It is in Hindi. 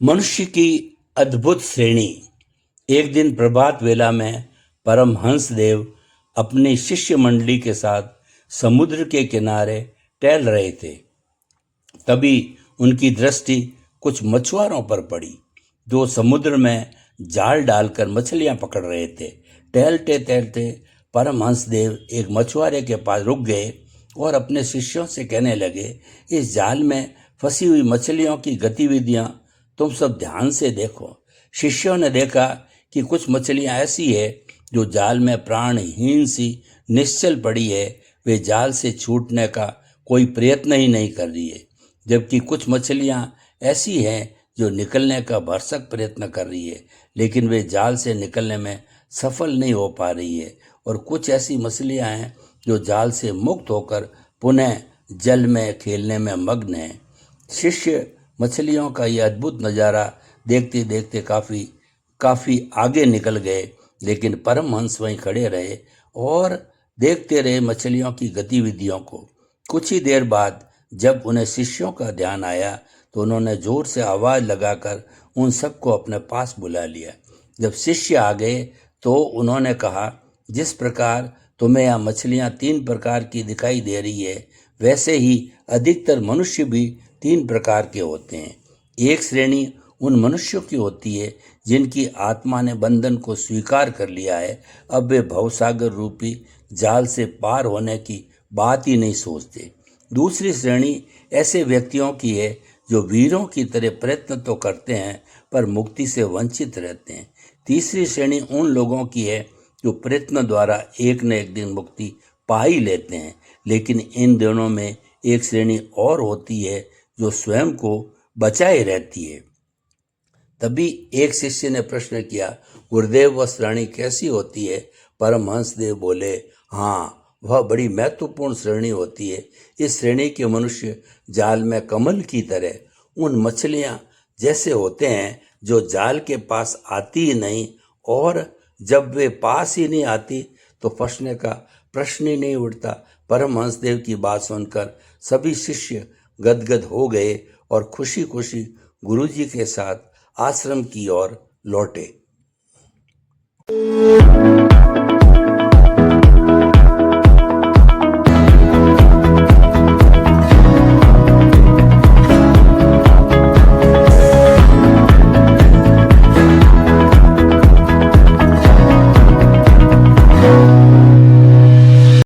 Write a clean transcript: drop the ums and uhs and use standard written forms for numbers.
मनुष्य की अद्भुत श्रेणी। एक दिन प्रभात वेला में परमहंस देव अपनी शिष्य मंडली के साथ समुद्र के किनारे टहल रहे थे। तभी उनकी दृष्टि कुछ मछुआरों पर पड़ी जो समुद्र में जाल डालकर मछलियां पकड़ रहे थे। टहलते टहलते परमहंस देव एक मछुआरे के पास रुक गए और अपने शिष्यों से कहने लगे, इस जाल में फंसी हुई मछलियों की गतिविधियां तुम सब ध्यान से देखो। शिष्यों ने देखा कि कुछ मछलियां ऐसी है जो जाल में प्राणहीन सी निश्चल पड़ी है। वे जाल से छूटने का कोई प्रयत्न ही नहीं कर रही है, जबकि कुछ मछलियां ऐसी हैं जो निकलने का भरसक प्रयत्न कर रही है, लेकिन वे जाल से निकलने में सफल नहीं हो पा रही है। और कुछ ऐसी मछलियां हैं जो जाल से मुक्त होकर पुनः जल में खेलने में मग्न हैं। शिष्य मछलियों का यह अद्भुत नज़ारा देखते देखते काफी आगे निकल गए, लेकिन परमहंस वहीं खड़े रहे और देखते रहे मछलियों की गतिविधियों को। कुछ ही देर बाद जब उन्हें शिष्यों का ध्यान आया तो उन्होंने जोर से आवाज लगाकर उन सबको अपने पास बुला लिया। जब शिष्य आ गए तो उन्होंने कहा, जिस प्रकार तुम्हें यह मछलियां 3 प्रकार की दिखाई दे रही है, वैसे ही अधिकतर मनुष्य भी 3 प्रकार के होते हैं। एक श्रेणी उन मनुष्यों की होती है जिनकी आत्मा ने बंधन को स्वीकार कर लिया है। अब वे भवसागर रूपी जाल से पार होने की बात ही नहीं सोचते। दूसरी श्रेणी ऐसे व्यक्तियों की है जो वीरों की तरह प्रयत्न तो करते हैं पर मुक्ति से वंचित रहते हैं। तीसरी श्रेणी उन लोगों की है जो प्रयत्न द्वारा एक न एक दिन मुक्ति पा ही लेते हैं। लेकिन इन दोनों में एक श्रेणी और होती है जो स्वयं को बचाए रहती है। तभी एक शिष्य ने प्रश्न किया, गुरुदेव वह श्रेणी कैसी होती है? परमहंस देव बोले, हाँ, वह बड़ी महत्वपूर्ण श्रेणी होती है। इस श्रेणी के मनुष्य जाल में कमल की तरह उन मछलियां जैसे होते हैं जो जाल के पास आती ही नहीं, और जब वे पास ही नहीं आती तो फंसने का प्रश्न ही नहीं उठता। परमहंस देव की बात सुनकर सभी शिष्य गदगद हो गए और खुशी खुशी गुरुजी के साथ आश्रम की ओर लौटे।